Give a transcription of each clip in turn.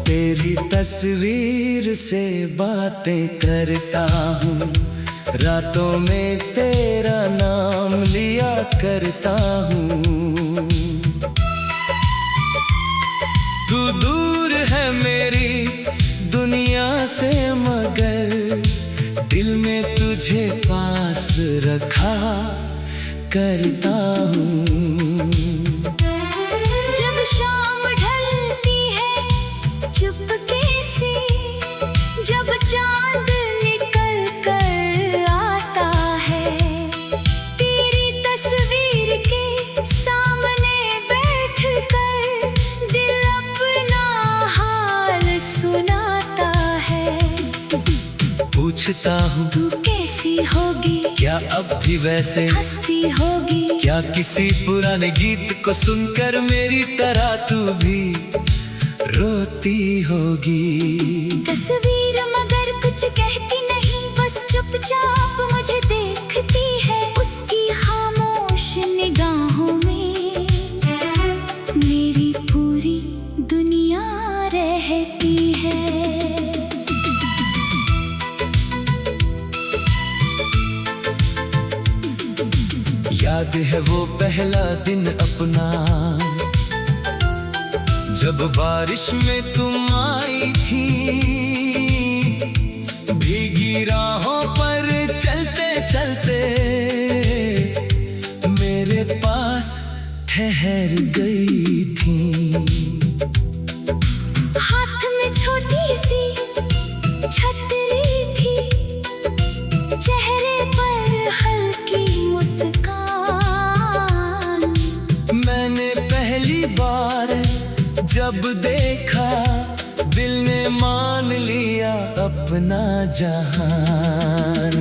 तेरी तस्वीर से बातें करता हूँ, रातों में तेरा नाम लिया करता हूँ। तू दूर है मेरी दुनिया से मगर दिल में तुझे पास रखा करता हूँ। जब शाम ढलती है चुपके से, जब चांद निकल कर आता है, तेरी तस्वीर के सामने बैठ कर दिल अपना हाल सुनाता है। पूछता हूँ तू कैसी होगी, क्या अब भी वैसे हंसती होगी, क्या किसी पुराने गीत को सुनकर मेरी तरह तू भी रोती होगी। तस्वीर मगर कुछ कहती नहीं, बस चुपचाप मुझे देखती है। उसकी खामोश निगाहों में मेरी पूरी दुनिया रहती है। याद है वो पहला दिन अपना, जब बारिश में तुम आई थी, भीगी राहों पर चलते चलते मेरे पास ठहर गई थी। हाथ में छोटी सी छतरी थी, चेहरे पर हल्की मुस्कान। मैंने पहली बार जब देखा दिल ने मान लिया अपना जहान।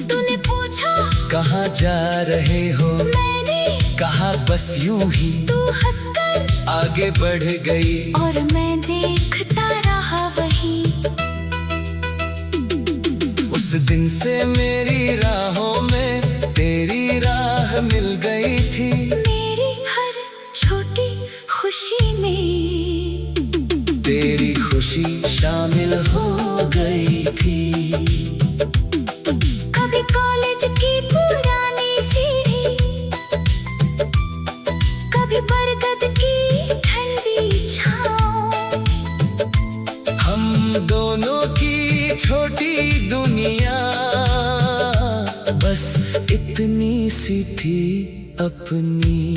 तूने पूछा कहाँ जा रहे हो, मैंने कहा बस यूं ही। तू हंसकर आगे बढ़ गई और मैं देखता रहा वही। उस दिन से मेरी राहों में तेरी राह मिल गई थी। मेरी हर छोटी खुशी में तेरी खुशी शामिल हो गई थी। कभी कॉलेज की पुरानी सीढ़ी, कभी बरगद की ठंडी छाँव। हम दोनों की छोटी दुनिया बस इतनी सी थी अपनी।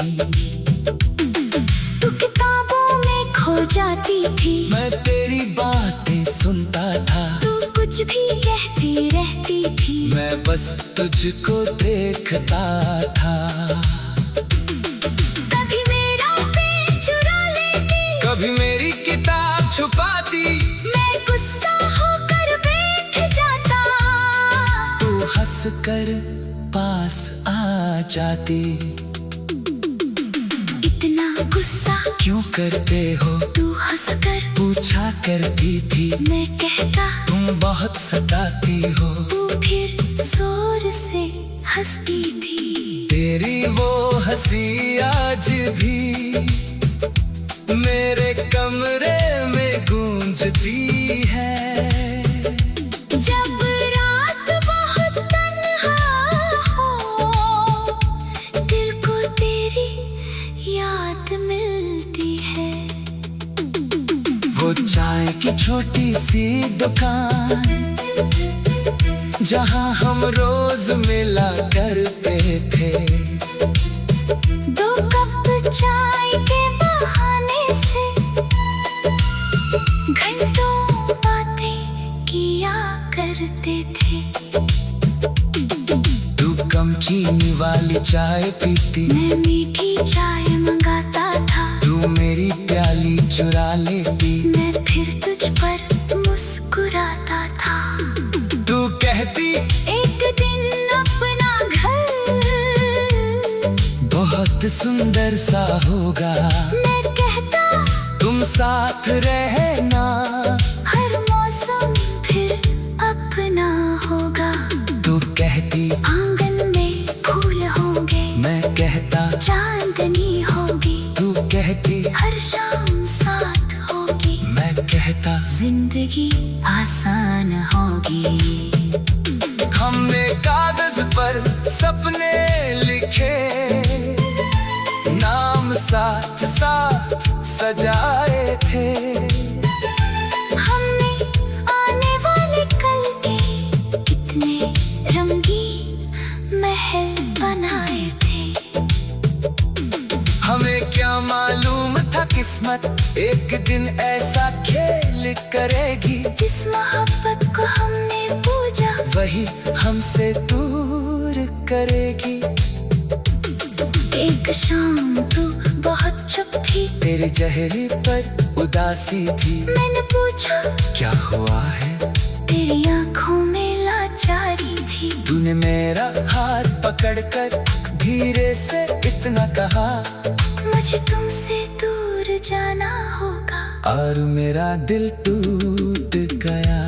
तू किताबों में खो जाती थी, मैं तेरी बातें सुनता था। तू कुछ भी कहती रहती थी, मैं बस तुझको देखता था। कभी मेरा पेन चुरा लेती, कभी मेरी किताब छुपाती, मैं गुस्सा होकर बैठ जाता। तू हंसकर पास आ जाती। इतना गुस्सा क्यों करते हो, तू हंसकर पूछा करती थी। मैं कहता तुम बहुत सताती हो, तू फिर जोर से हंसती थी। तेरी वो हंसी आज भी मेरे कमरे में गूंजती है। जब रात बहुत तन्हा हो, दिल को तेरी याद मिलती है। वो चाय की छोटी सी दुकान जहाँ हम रोज मिला करते थे। दो कप चाय के बहाने से घंटों बातें किया करते थे। तू कम चीनी वाली चाय पीती, मैं मीठी चाय मंगाता था। तू मेरी प्याली चुरा लेती, मैं फिर तुझ पर मुस्कुराता था। तू कहती एक दिन अपने बहुत सुंदर सा होगा। मैं कहता तुम साथ रहना, हर मौसम फिर अपना होगा। तू कहती आंगन में फूल होंगे, मैं कहता चांदनी होगी। तू कहती हर शाम साथ होगी, मैं कहता जिंदगी आसान होगी। हमने कागज पर सपने लिखे, नाम साथ साथ सजाए थे। हमने आने वाले कल के कितने रंगीन महल बनाए थे। हमें क्या मालूम था किस्मत एक दिन ऐसा खेल करेगी। जिस मोहब्बत को हमने पूजा, वही हमसे दूर करेगी। एक शाम तू बहुत चुप थी, तेरे चेहरे पर उदासी थी। मैंने पूछा क्या हुआ है, तेरी आंखों में लाचारी थी। तूने मेरा हाथ पकड़कर धीरे से इतना कहा, मुझे तुमसे दूर जाना होगा। और मेरा दिल टूट गया।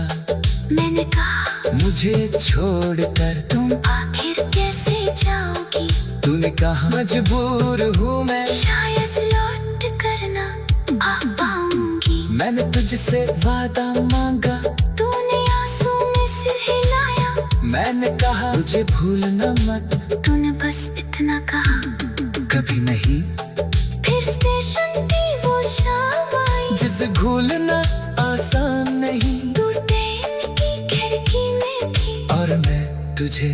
मैंने कहा मुझे छोड़कर तुम आखिर कैसे जाओगी। तूने कहा मजबूर हूँ मैं, शायद लौट कर ना आ पाऊंगी। मैंने तुझसे वादा मांगा, तूने आंसू में सिर हिलाया। मैंने कहा मुझे भूलना मत, तूने बस इतना कहा, कभी नहीं। फिर स्टेशन की वो शाम आई, जिसे भूलना आसान नहीं। तू ट्रेन की खिड़की में थी, और मैं तुझे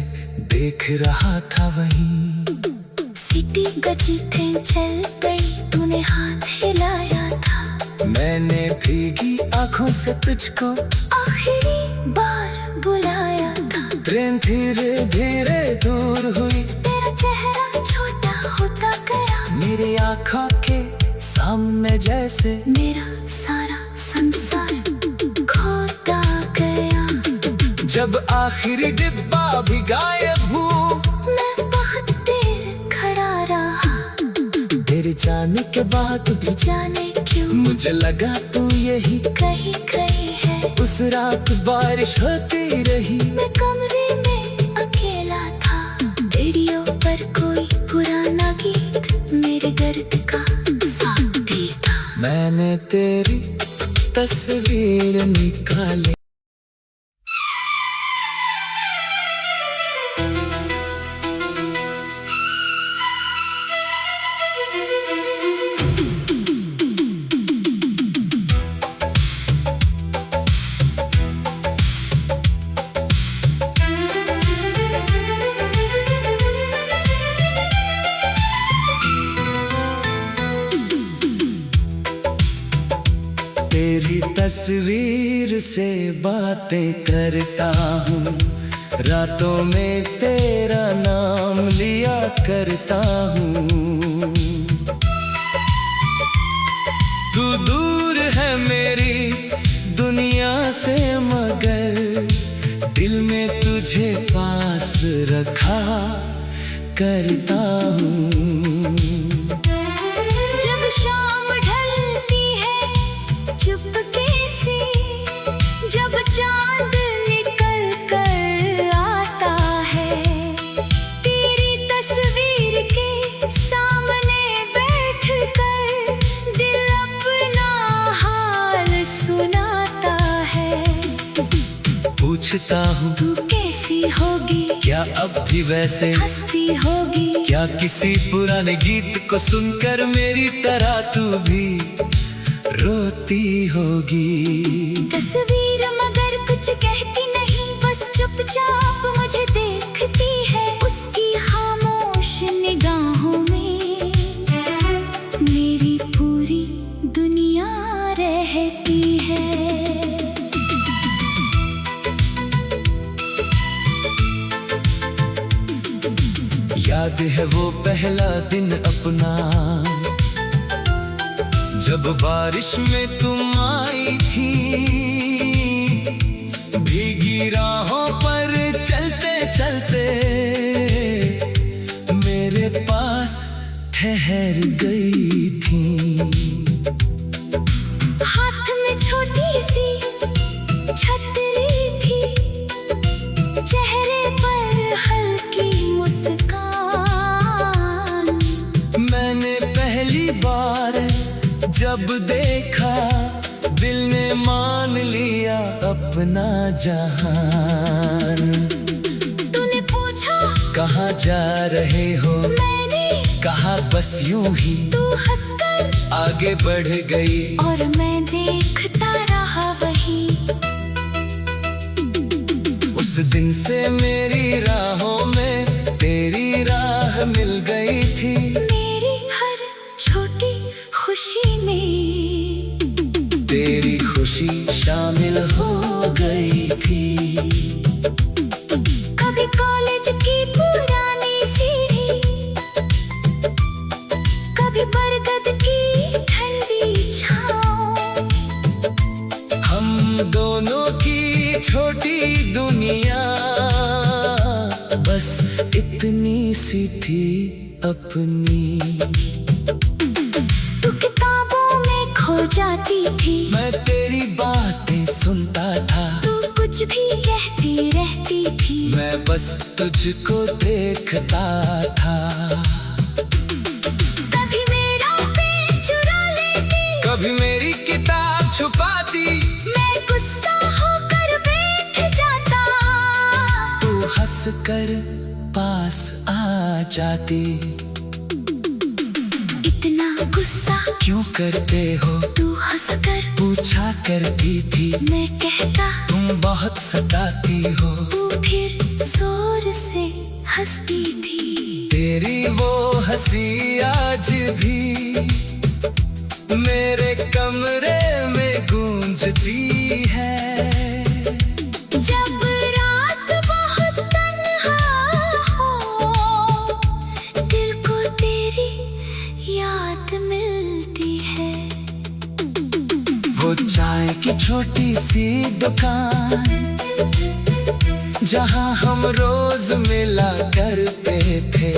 देख रहा था वहीं। सिटी गजी ट्रेन चल गई, तूने हाथ हिलाया था। मैंने भीगी आंखों से तुझको आखिरी बार बुलाया था। ट्रेन धीरे धीरे दूर हुई, तेरा चेहरा छोटा होता गया। मेरी आंखों के सामने जैसे मेरा सारा संसार खोता गया। जब आखिरी डिब्बा भी गायब हुआ, मैं बहुत देर खड़ा रहा। तेरे जाने के बाद भी जाने क्यों मुझे लगा तू यही। कहीं कहीं है। उस रात बारिश होती रही, मैं कमरे में अकेला था। रेडियो पर कोई पुराना गीत मेरे दर्द का साथी था। मैंने तेरी तस्वीर निकाली। तेरी तस्वीर से बातें करता हूँ, रातों में तेरा नाम लिया करता हूँ। तू दूर है मेरी दुनिया से, मगर दिल में तुझे पास रखा करता हूँ। जब शाम ढलती है चुपके से, जब चांद निकल कर आता है, तेरी तस्वीर के सामने बैठ कर दिल अपना हाल सुनाता है। पूछता हूँ तू कैसी होगी, क्या अब भी वैसे हंसती होगी। क्या किसी पुराने गीत को सुनकर मेरी तरह तू भी रोती होगी। तस्वीर मगर कुछ कहती नहीं, बस चुपचाप मुझे देखती है। उसकी खामोश निगाहों में मेरी पूरी दुनिया रहती है। याद है वो पहला दिन अपना, जब बारिश में तुम आई थी। भीगी राहों पर चलते चलते मेरे पास ठहर गई थी। हाथ में छोटी सी छतरी थी, चेहरे पर हल्की मुस्कान। मैंने पहली बार जब देखा, दिल ने मान लिया अपना जहान। तूने पूछा कहाँ जा रहे हो, मैंने कहा बस यूं ही। तू हंसकर आगे बढ़ गई और मैं देखता रहा वही। उस दिन से मेरी राहों में तेरी राह मिल गई थी। मेरी हर छोटी खुशी में तेरी खुशी शामिल हो गई थी। कभी कॉलेज की पुरानी सीढ़ी, कभी बरगद की ठंडी छाँव। हम दोनों की छोटी दुनिया बस इतनी सी थी अपनी। तू किताबों में खो जाती थी, मैं तेरी बातें सुनता था। तू कुछ भी कहती रहती थी, मैं बस तुझको देखता था। कभी मेरा पेन चुरा लेती, कभी मेरी किताब छुपाती। मैं गुस्सा होकर बैठ जाता, तू हंसकर पास आ जाती। इतना गुस्सा क्यों करते हो, तू हंसकर पूछा करती थी। मैं कहता तुम बहुत सताती हो, तू फिर जोर से हंसती थी। तेरी वो हंसी आज भी मेरे कमरे में गूंजती है। जब रात बहुत तन्हा हो, दिल को तेरी याद मिलती है। वो चाय की छोटी सी दुकान जहाँ हम रोज मिला करते थे।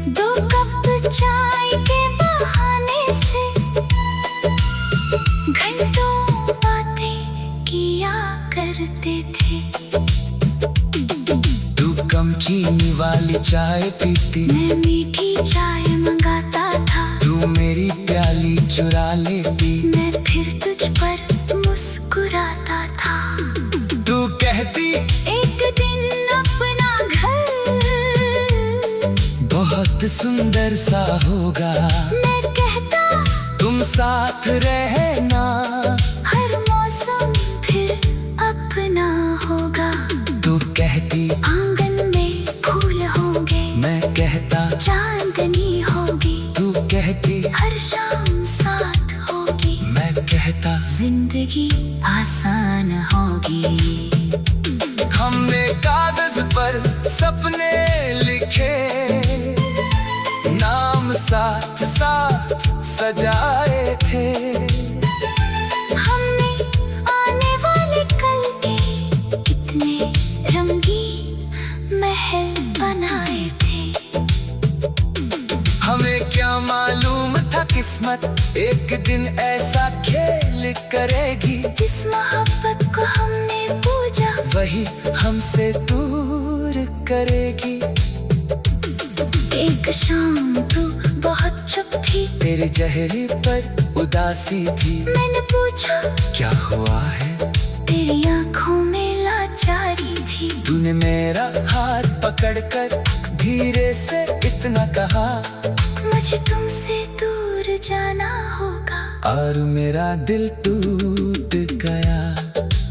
2 कप चाय के बहाने से घंटों बातें किया करते थे। तू कम चीनी वाली चाय पीती, मैं मीठी चाय मंगाता था। तू मेरी प्याली चुरा लेती। मैं फिर तुझ पर मुस्कुराता था। तू कहती एक दिन अपना घर बहुत सुंदर सा होगा। मैं कहता तुम साथ रहना, हर मौसम फिर अपना होगा। तू कहती आंगन में फूल होंगे, मैं कहता चांदनी होगी। तू कहती हर शाम साथ होगी, मैं कहता जिंदगी आसान होगी। हमने कागज पर सपने लिखे, नाम साथ साथ सजाए थे। हमने आने वाले कल के कितने रंगीन महल बनाए थे। हमें क्या मालूम था किस्मत एक दिन ऐसा खेल करेगी। जिस मोहब्बत को हमने पूजा, वही हमसे दूर करेगी। एक शाम तू बहुत चुप थी, तेरे चेहरे पर उदासी थी। मैंने पूछा क्या हुआ है, तेरी आंखों में लाचारी थी। तूने मेरा हाथ पकड़कर धीरे से इतना कहा, मुझे तुमसे दूर जाना होगा। और मेरा दिल टूट गया।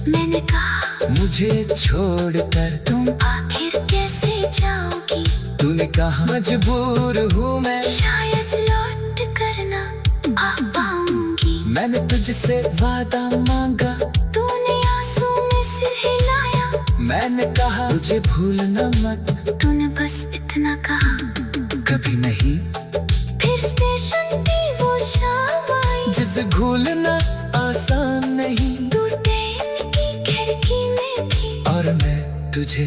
मैंने कहा मुझे छोड़कर तुम आखिर कैसे जाओगी। तूने कहा मजबूर हूँ मैं, शायद लौट कर ना आ पाऊंगी। मैंने तुझसे वादा मांगा, तूने आंसू में सिर हिलाया। मैंने कहा मुझे भूलना मत, तूने बस इतना कहा। कभी नहीं। फिर स्टेशन की वो शाम आई, जिसे भूलना आसान नहीं। तू ट्रेन की खिड़की में थी, और मैं तुझे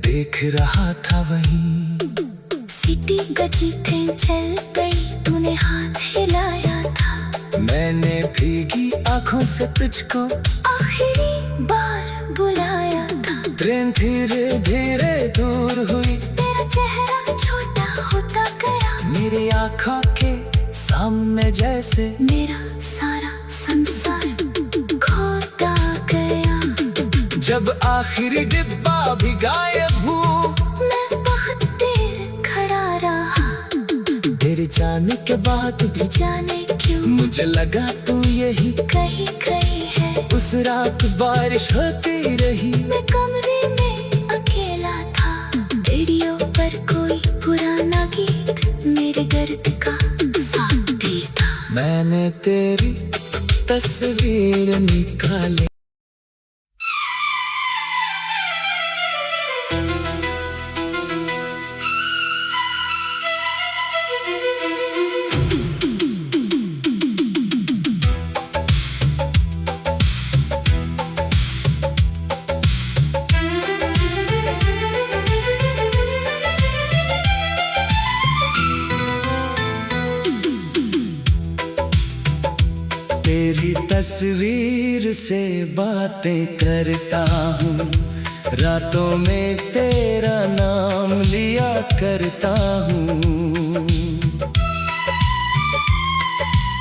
देख रहा था वहीं। सीटी गजी ट्रेन चल गई, तूने हाथ हिलाया था। मैंने भीगी आंखों से तुझको आखिरी बार बुलाया था। ट्रेन धीरे धीरे दूर हुई, तेरा चेहरा छोटा होता गया, मेरी आंखों के सामने जैसे मेरा सारा संसार खोता गया। जब आखिरी डिब्बा भी गायब हुआ, मैं बहुत देर खड़ा रहा, तेरे जाने के बाद भी जाने क्यों मुझे लगा तू यही कहीं कहीं है। उस रात बारिश होती रही, मैं कमरे में अकेला था, रेडियो पर कोई पुराना गीत मेरे दर्द का साथी था। मैंने तेरी तस्वीर निकाली। तेरी तस्वीर से बातें करता हूँ, रातों में तेरा नाम लिया करता हूँ।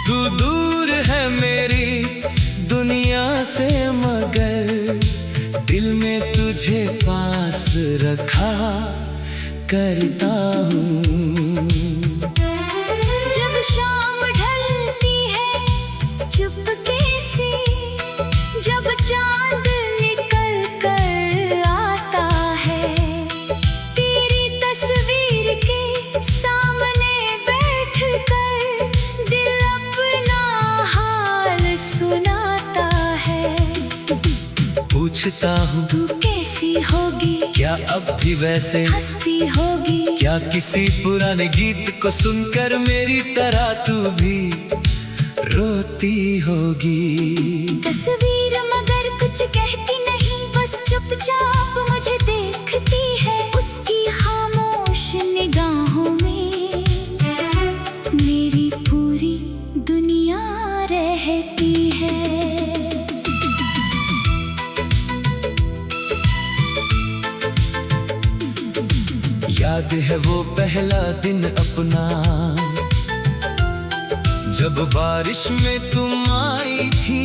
तू दूर है मेरी दुनिया से, मगर दिल में तुझे पास रखा करता हूँ। जब शाम ढलती है चुपके से, जब चांद निकल कर आता है, तेरी तस्वीर के सामने बैठ कर दिल अपना हाल सुनाता है। पूछता हूँ तू कैसी होगी, क्या अब भी वैसे हंसती होगी, क्या किसी पुराने गीत को सुनकर मेरी तरह तू भी रोती होगी। तस्वीर मगर कुछ कहती नहीं, बस चुपचाप मुझे देखती है। उसकी खामोश निगाहों में मेरी पूरी दुनिया रहती है। याद है वो पहला दिन अपना, जब बारिश में तुम आई थी,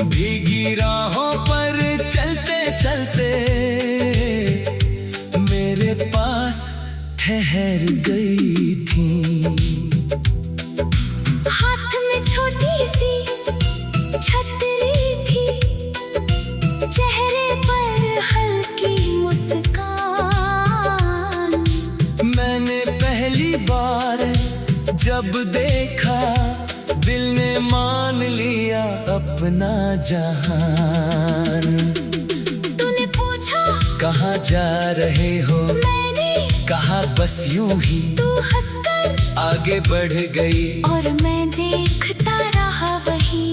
भीगी राहों पर चलते चलते मेरे पास ठहर गई थी। हाथ में छोटी सी छतरी थी, चेहरे पर हल्की मुस्कान। मैंने पहली बार जब देखा, दिल ने मान लिया अपना जहान। तूने पूछा कहाँ जा रहे हो, मैंने कहा बस यूं ही। तू हंसकर आगे बढ़ गई और मैं देखता रहा वही।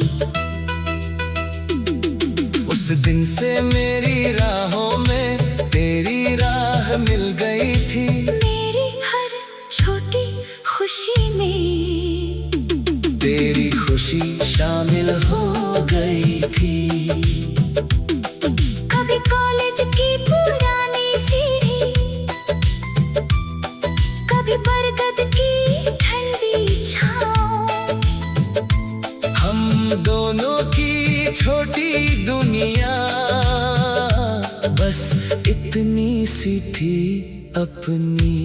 उस दिन से मेरी राहों में तेरी राह मिल गई थी। मेरी हर छोटी खुशी में तेरी खुशी शामिल हो गई थी। कभी कॉलेज की पुरानी सीढ़ी, कभी बरगद की ठंडी छाँव, हम दोनों की छोटी दुनिया बस इतनी सी थी अपनी।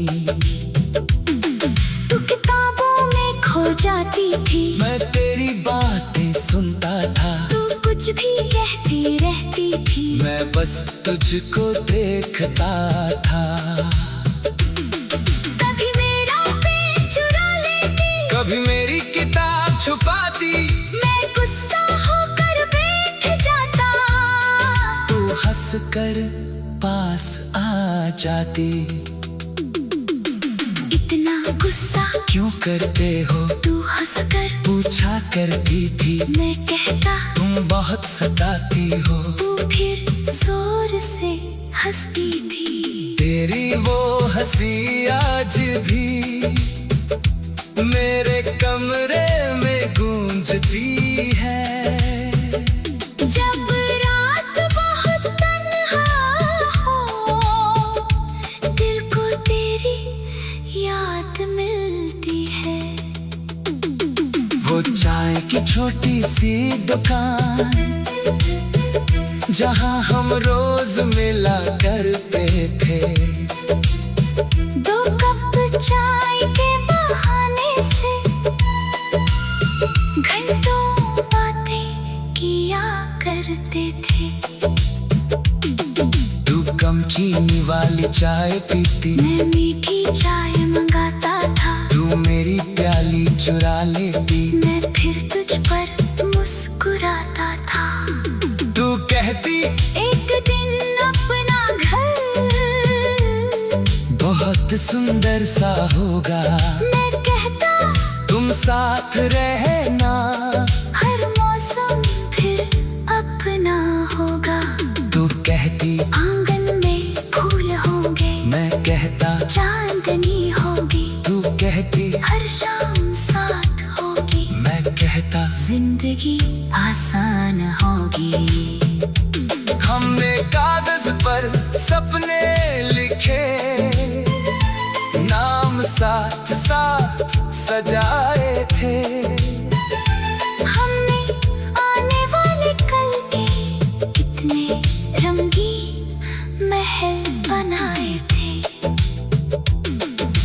तू किताबों में खो जाती थी, मैं तेरी बातें सुनता था, तू कुछ भी कहती रहती थी, मैं बस तुझको देखता था। कभी मेरा पेन चुरा लेती, कभी मेरी किताब छुपाती, मैं गुस्सा होकर बैठ जाता, तू हंसकर पास आ जाती। इतना गुस्सा क्यों करते हो, तू हंसकर पूछा करती थी, मैं कहता तुम बहुत सताती हो, तू फिर जोर से हंसती थी। तेरी वो हंसी आज भी मेरे कमरे में गूंजती है। जब रात बहुत तन्हा हो, दिल को तेरी याद मिलती है। वो चाय की छोटी सी दुकान जहाँ हम रोज मिला करते थे, दो कप चाय के बहाने से घंटों बातें किया करते थे। तू कम चीनी वाली चाय पीती, मैं मीठी चाय मंगाता था। तू मेरी प्याली चुरा लेती, मैं फिर तुझ पर मुस्कुराता था। तू कहती एक दिन अपना घर बहुत सुंदर सा होगा। मैं कहता तुम साथ रहना, हर मौसम फिर अपना होगा। तू कहती आंगन में फूल होंगे, मैं कहता चांदनी होगी। तू कहती हर शाम साथ होगी, मैं कहता जिंदगी आसान होगी। हमने कागज पर सपने लिखे, नाम साथ साथ सजाए थे। हमने आने वाले कल के कितने रंगीन महल बनाए थे।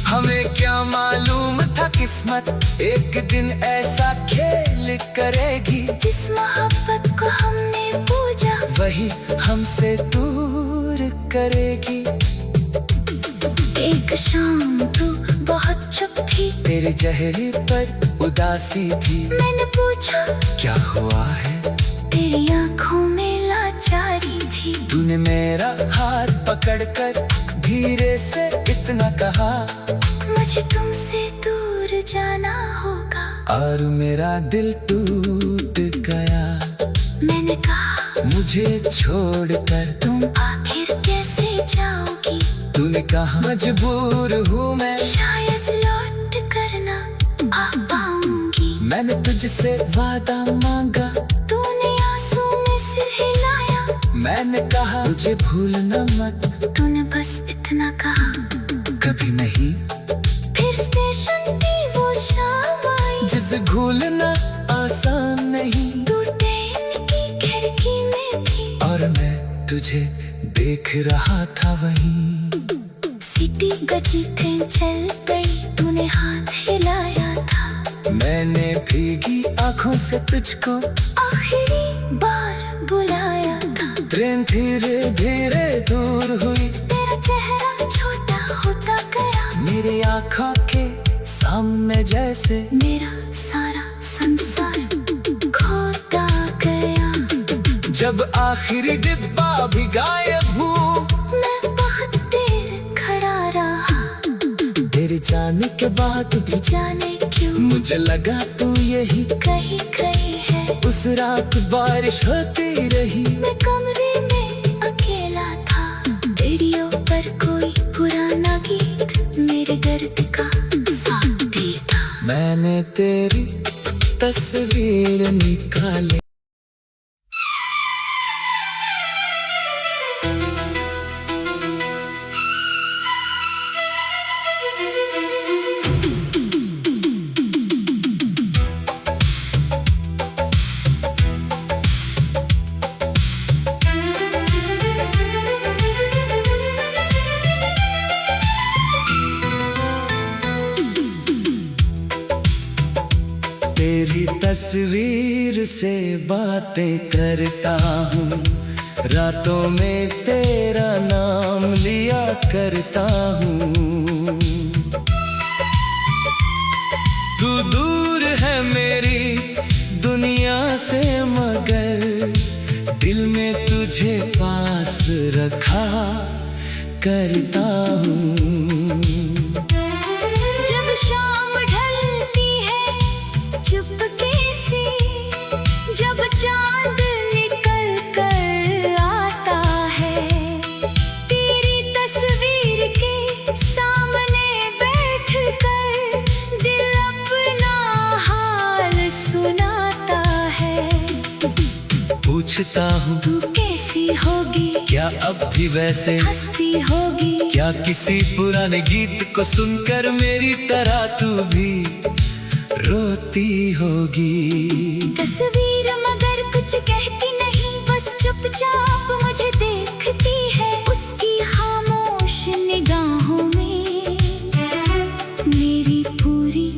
हमें क्या मालूम था किस्मत एक दिन ऐसा खेल करेगी। जिस मोहब्बत को हमने पूजा, वही हमसे दूर करेगी। एक शाम तू बहुत चुप थी, तेरे चेहरे पर उदासी थी। मैंने पूछा क्या हुआ है, तेरी आंखों में लाचारी थी। तूने मेरा हाथ पकड़कर धीरे से इतना कहा, मुझे तुमसे दूर जाना होगा। और मेरा दिल टूट गया। मैंने कहा मुझे छोड़कर तुम आखिर कैसे जाओगी। तूने कहा मजबूर हूँ मैं, शायद लौट कर ना आ पाऊंगी। मैंने तुझसे वादा मांगा, तूने आंसू में सिर हिलाया। मैंने कहा मुझे भूलना मत, तूने बस इतना कहा, कभी नहीं। फिर स्टेशन की वो शाम आई, जिसे भूलना आसान नहीं। तू ट्रेन की खिड़की में थी, और मैं तुझे देख रहा था वहीं। सीटी गजी ट्रेन चल गई, तूने हाथ हिलाया था। मैंने भीगी आंखों से तुझको आखिरी बार बुलाया था। ट्रेन धीरे धीरे दूर हुई, तेरा चेहरा छोटा होता गया। मेरी आंखों के सामने जैसे मेरा सारा संसार खोता गया। जब आखिरी डिब्बा भी गायब हुआ, मैं बहुत देर खड़ा रहा। तेरे जाने के बाद भी जाने क्यों मुझे लगा तू यही। कहीं कहीं है। उस रात बारिश होती रही, मैं कमरे में अकेला था। रेडियो पर कोई पुराना गीत मेरे दर्द का साथ देता। मैंने तेरी तस्वीर निकाली। तेरी तस्वीर से बातें करता हूँ, रातों में तेरा नाम लिया करता हूँ। तू दूर है मेरी दुनिया से, मगर दिल में तुझे पास रखा करता हूँ। जब शाम ढलती है चुपके से, जब चांद निकल कर आता है, तेरी तस्वीर के साथ पूछता हूँ तू कैसी होगी, क्या अब भी वैसे हंसती होगी, क्या किसी पुराने गीत को सुनकर मेरी तरह तू भी रोती होगी। तस्वीर मगर कुछ कहती नहीं, बस चुपचाप मुझे देखती है। उसकी खामोश निगाहों में मेरी पूरी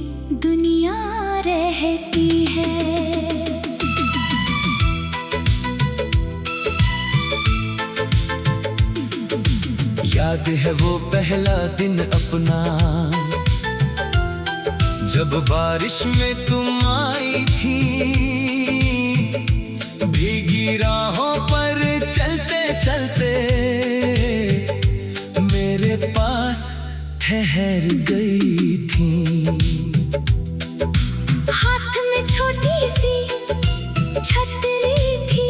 दुनिया रहती है। याद है वो पहला दिन अपना, जब बारिश में तुम आई थी। भीगी राहों पर चलते चलते मेरे पास ठहर गई थी। हाथ में छोटी सी छतरी थी,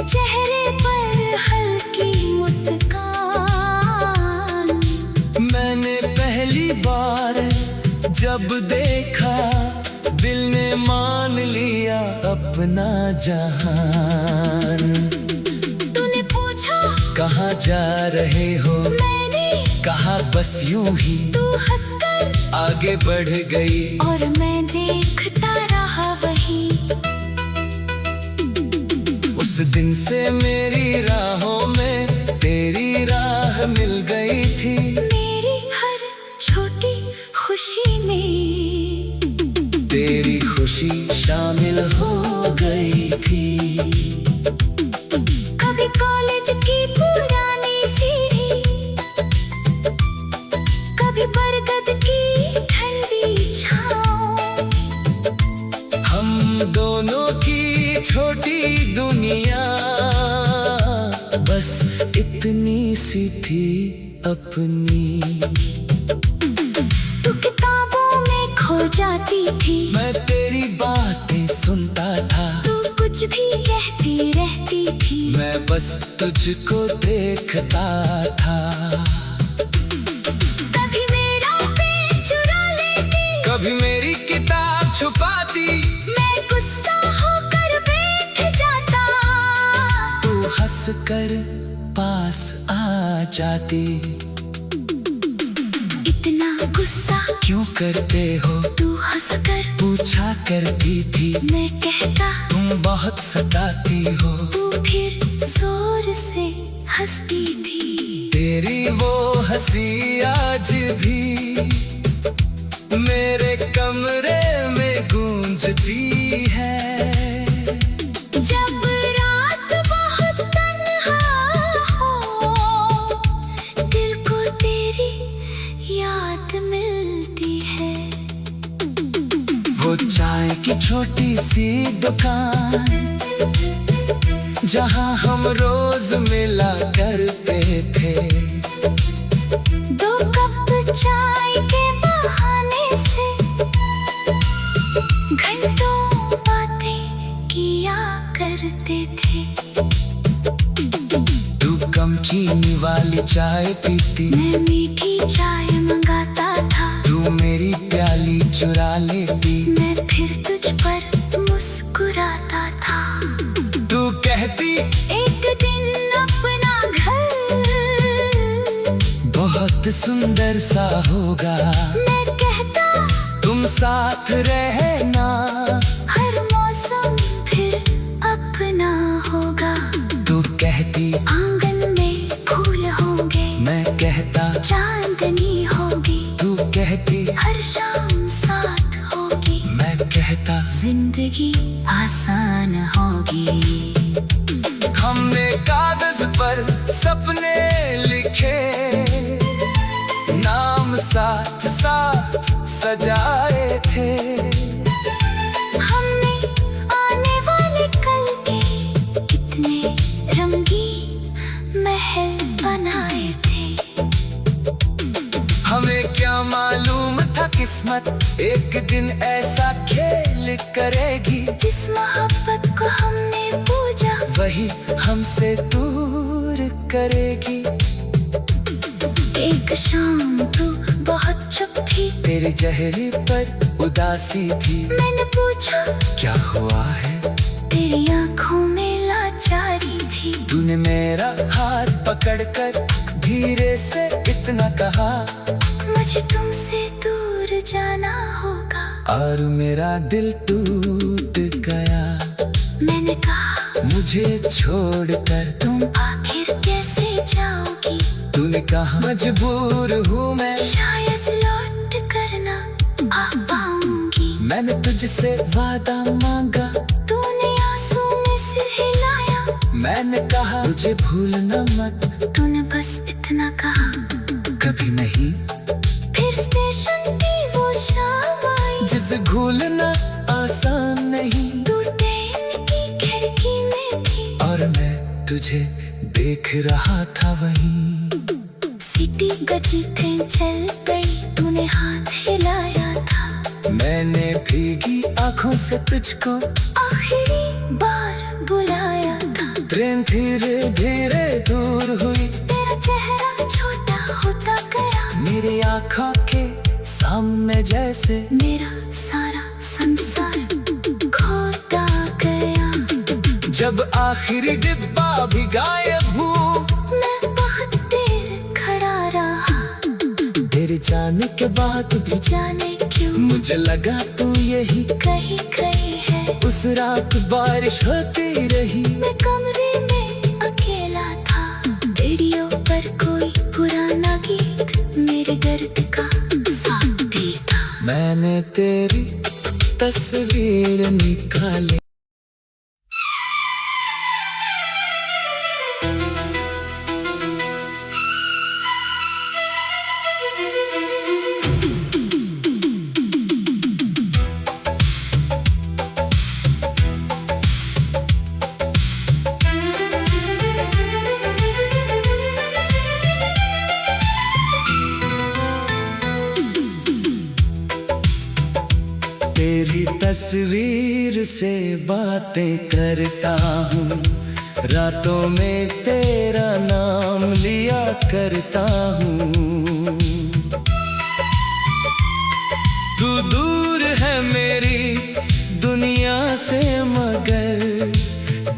चेहरे पर हल्की मुस्कान। मैंने पहली बार जब देखा, दिल ने मान लिया अपना जहान। तूने पूछा कहाँ जा रहे हो, मैंने कहा बस यूं ही। तू हंसकर आगे बढ़ गई और मैं देखता रहा वही। उस दिन से मेरी राहों में तेरी राह मिल गई थी। मेरी हर छोटी खुशी में तेरी खुशी शामिल हो गई थी। कभी कॉलेज की पुरानी सीढ़ी, कभी बरगद की ठंडी छाँव। हम दोनों की छोटी दुनिया बस इतनी सी थी अपनी। तू किताबों में खो जाती थी, मैं तेरी बातें सुनता था। तू कुछ भी कहती रहती थी, मैं बस तुझको देखता था। कभी मेरा पेन चुरा लेती, कभी मेरी किताब छुपाती। मैं गुस्सा होकर बैठ जाता, तू हंसकर पास आ जाती। इतना गुस्सा क्यों करते हो, तू हंसकर पूछा करती थी। मैं कहता तुम बहुत सताती हो, तू फिर जोर से हंसती थी। तेरी वो हंसी आज भी मेरे कमरे में गूंजती है। जब रात बहुत तन्हा हो, दिल को तेरी याद मिलती है। वो चाय की छोटी सी दुकान, जहाँ हम रोज मिला करते थे। दो कप चाय के बहाने से घंटों बातें किया करते थे। तू कम चीनी वाली चाय पीती, मैं मीठी चाय मंगाता था। तू मेरी प्याली चुरा लेती। मैं फिर तुझ पर मुस्कुराता था। तू कहती एक दिन अपना घर बहुत सुंदर सा होगा। मैं कहता तुम साथ रहना, हर मौसम फिर अपना होगा। तू कहती आंगन में फूल होंगे, मैं कहता चांदनी होगी। तू कहती हर शाम साथ होगी, मैं कहता जिंदगी आसान होगी। हमने कागज पर सपने लिखे, नाम साथ साथ सजाए थे। हमने आने वाले कल के कितने रंगीन महल बनाए थे। हमें क्या मालूम था किस्मत एक दिन ऐसा खेल करेगी। जिस मोहब्बत को हमने पूजा, वही हमसे दूर करेगी। एक शाम तू बहुत चुप थी, तेरे चेहरे पर उदासी थी। मैंने पूछा क्या हुआ है, तेरी आंखों में तूने मेरा हाथ पकड़कर धीरे से इतना कहा, मुझे तुमसे दूर जाना होगा। और मेरा दिल टूट गया। मैंने कहा मुझे छोड़कर तुम आखिर कैसे जाओगी। तूने कहा मजबूर हूँ मैं, शायद लौट कर ना आ पाऊंगी। मैंने तुझसे वादा मांगा, तूने आंसू में सिर हिलाया। मैंने कहा मुझे भूलना मत, तूने बस इतना कहा कभी नहीं। फिर स्टेशन की वो शाम आई, जिसे भूलना आसान नहीं। तू ट्रेन की खिड़की में थी और मैं तुझे देख रहा था वहीं। सीटी बजी ट्रेन चल गई, तूने हाथ हिलाया था। मैंने भीगी आंखों से तुझको आखिरी बार बुलाया था। ट्रेन धीरे धीरे दूर हुई, तेरा चेहरा छोटा होता गया। मेरी आंखों के सामने जैसे मेरा सारा संसार खोता गया। जब आखिरी डिब्बा भी गायब हुआ, मैं बहुत देर खड़ा रहा। तेरे जाने के बाद भी जाने क्यों मुझे लगा तू यही। कहीं कहीं है। उस रात बारिश होती रही, मैं कमरे में अकेला था। रेडियो पर कोई पुराना गीत मेरे दर्द का साथी था। मैंने तेरी तस्वीर निकाली। तेरी तस्वीर से बातें करता हूँ, रातों में तेरा नाम लिया करता हूँ। तू दूर है मेरी दुनिया से, मगर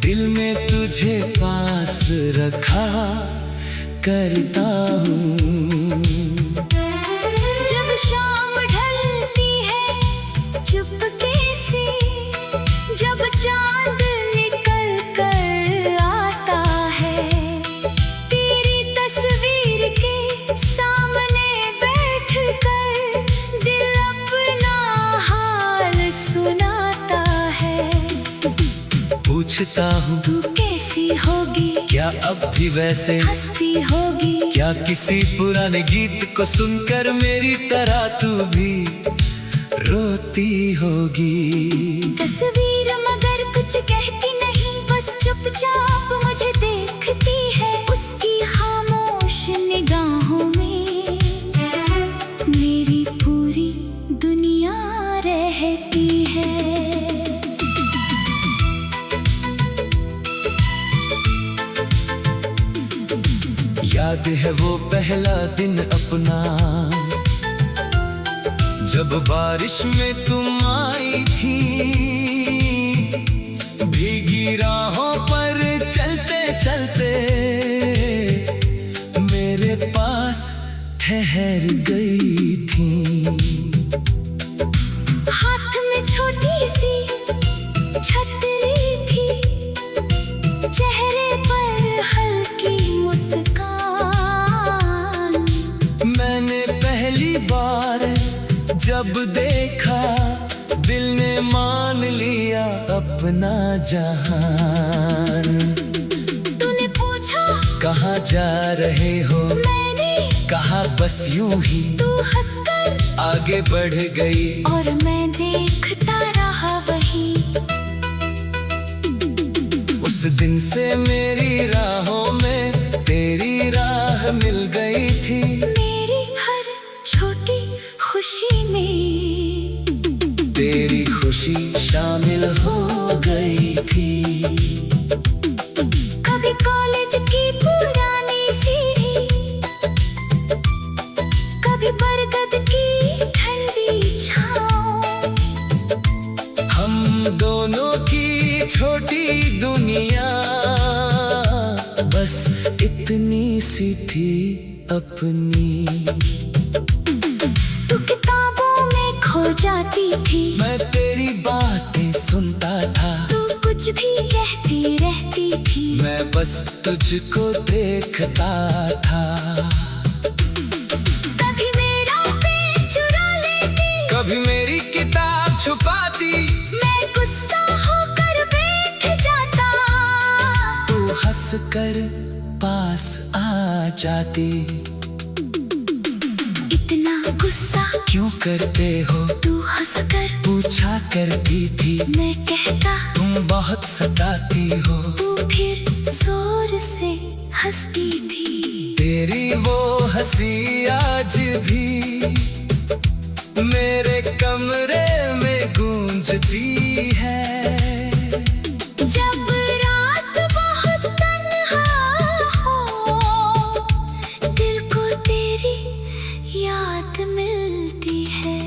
दिल में तुझे पास रखा करता हूँ। जब शाम ढलती है चुपके से, जब चांद निकल कर आता है, तेरी तस्वीर के सामने बैठ कर दिल अपना हाल सुनाता है। पूछता हूँ तू कैसी होगी, क्या अब भी वैसे हंसती होगी, क्या किसी पुराने गीत को सुनकर मेरी तरह तू भी रोती होगी। तस्वीर मगर कुछ कहती नहीं, बस चुपचाप मुझे देखती है। उसकी खामोश निगाहों में मेरी पूरी दुनिया रहती है। याद है वो पहला दिन अपना, जब बारिश में तुम आई थी। भीगी राहों पर चलते चलते मेरे पास ठहर गई थी। हाथ में छोटी सी छतरी थी, चेहरे पर हल्की मुस्कान। मैंने पहली बार जब देखा, दिल ने मान लिया अपना जहान। तूने पूछा कहाँ जा रहे हो, मैंने कहा बस यूं ही। तू हंसकर आगे बढ़ गई और मैं देखता रहा वही। उस दिन से मेरी राहों में तेरी राह मिल गई थी। मेरी हर छोटी खुशी में तेरी खुशी शामिल हो गई थी। कभी कॉलेज की पुरानी सीढ़ी, कभी बरगद की ठंडी छाँव। हम दोनों की छोटी दुनिया बस इतनी सी थी अपनी। तू किताबों में खो जाती थी, मैं तेरी बातें सुनता था, तू कुछ भी कहती रहती थी, मैं बस तुझको देखता था। कभी मेरा पेन चुरा लेती, कभी मेरी किताब छुपाती, मैं गुस्सा होकर बैठ जाता, तू हंसकर पास आ जाती। इतना गुस्सा क्यों करते हो, तू हंसकर पूछा करती थी, मैं कहता तुम बहुत सताती हो, तू फिर जोर से हंसती थी। तेरी वो हंसी आज भी मेरे कमरे में गूंजती है। जब रात बहुत तन्हा हो, दिल को तेरी याद मिलती है।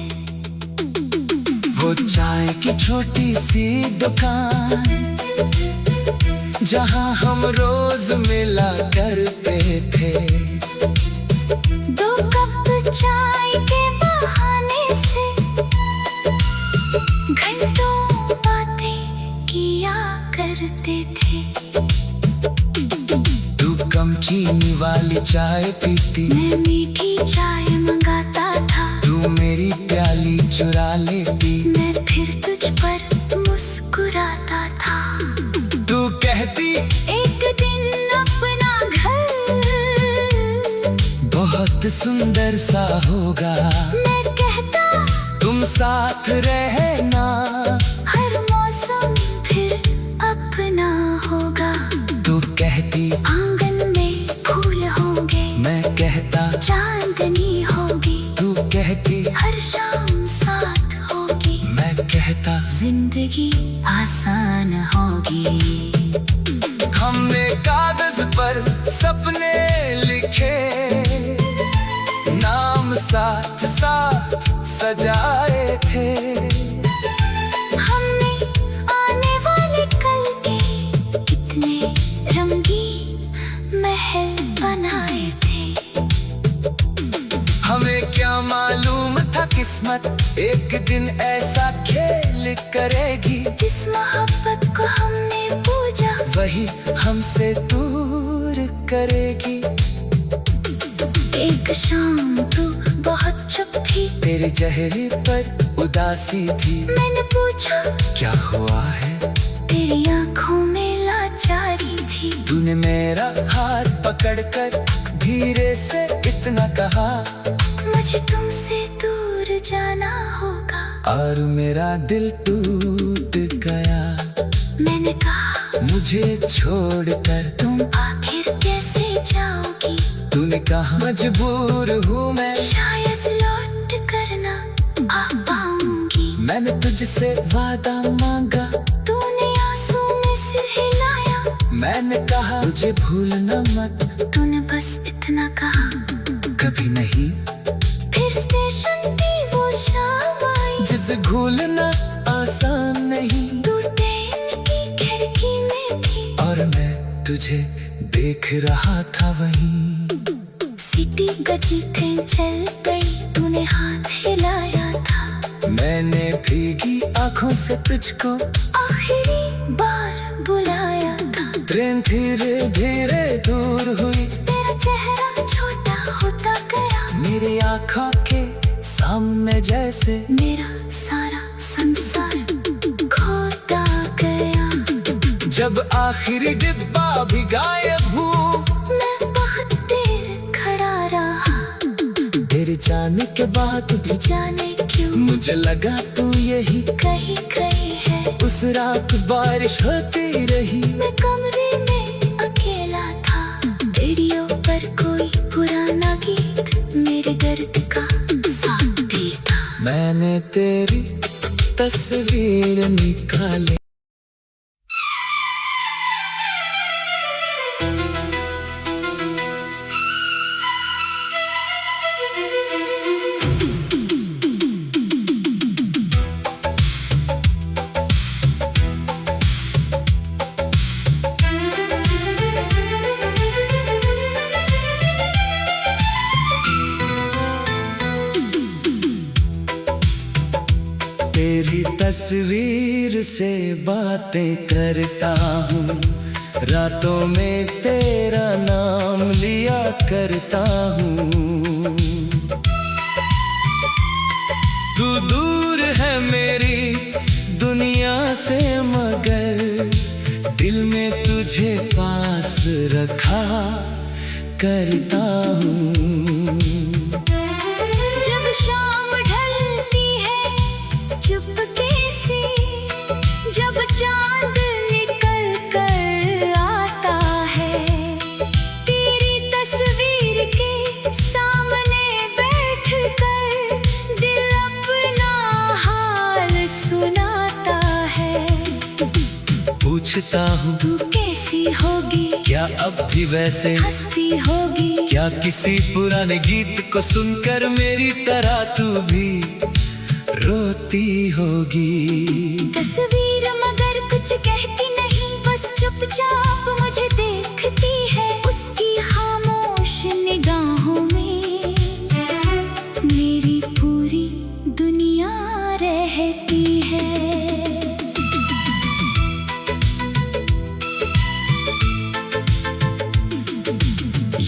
वो चाय की छोटी सी दुकान जहाँ हम रोज मिला करते थे, 2 कप चाय के बहाने से घंटों बातें किया करते थे। तू कम चीनी वाली चाय पीती, मैं मीठी चाय मंगाता था, तू मेरी प्याली चुरा लेती, मैं फिर तुझ पर मुस्कुराता था। तू कहती एक दिन अपना घर बहुत सुंदर सा होगा, मैं कहता तुम साथ रहना, हर मौसम फिर अपना होगा। तू कहती आंगन में फूल होंगे, मैं कहता चांदनी होगी, तू कहती हर शाम साथ होगी, मैं कहता जिंदगी आसान होगी। हमने कागज पर सपने लिखे, नाम साथ साथ सजाए थे, हमने आने वाले कल के कितने रंगीन महल बनाए थे। हमें क्या मालूम था किस्मत एक दिन ऐसा खेल करेगी, जिस मोहब्बत को हमने पूजा वही हमसे दूर करेगी। एक शाम तू बहुत चुप थी, तेरे चेहरे पर उदासी थी, मैंने पूछा क्या हुआ है, तेरी आंखों में लाचारी थी। तूने मेरा हाथ पकड़कर धीरे से इतना कहा, मुझे तुमसे दूर जाना होगा, और मेरा दिल टूट गया। मैंने कहा मुझे छोड़कर तुम आखिर कैसे जाओगी, तूने कहा मजबूर हूँ मैं, शायद लौट कर ना आ पाऊंगी। मैंने तुझसे वादा मांगा, तूने आंसू में सिर हिलाया, मैंने कहा मुझे भूलना मत, तूने बस इतना कहा, कभी नहीं। फिर स्टेशन की वो शाम आई, जिसे भूलना आसान नहीं, तू ट्रेन की खिड़की में थी, और मैं तुझे देख रहा था वहीं। सीटी गजी ट्रेन चल गई, तूने हाथ हिलाया था, मैंने भीगी आंखों से तुझको आखिरी बार बुलाया था। ट्रेन धीरे धीरे दूर हुई, तेरा चेहरा छोटा होता गया, मेरी आंखों के सामने जैसे मेरा सारा संसार खोता गया। जब आखिरी डिब्बा भी गायब हुआ, मैं बहुत देर खड़ा रहा, तेरे जाने के बाद भी जाने क्यों मुझे लगा तू यही। कहीं कहीं है, उस रात बारिश होती रही, मैं कमरे में अकेला था, रेडियो पर कोई पुराना गीत मेरे दर्द का साथी था। मैंने तेरी तस्वीर निकाली। तस्वीर से बातें करता हूँ, रातों में तेरा नाम लिया करता हूँ। तू दूर है मेरी दुनिया से मगर दिल में तुझे पास रखा करता हूँ। जब शाम ढलती है चुपके से, जब चांद निकल कर आता है, तेरी तस्वीर के सामने बैठ कर दिल अपना हाल सुनाता है। पूछता हूँ तू कैसी होगी, क्या अब भी वैसे हंसती होगी, क्या किसी पुराने गीत को सुनकर मेरी तरह तू भी रोती होगी। तस्वीर मगर कुछ कहती नहीं, बस चुपचाप मुझे देखती है। उसकी खामोश निगाहों में मेरी पूरी दुनिया रहती है।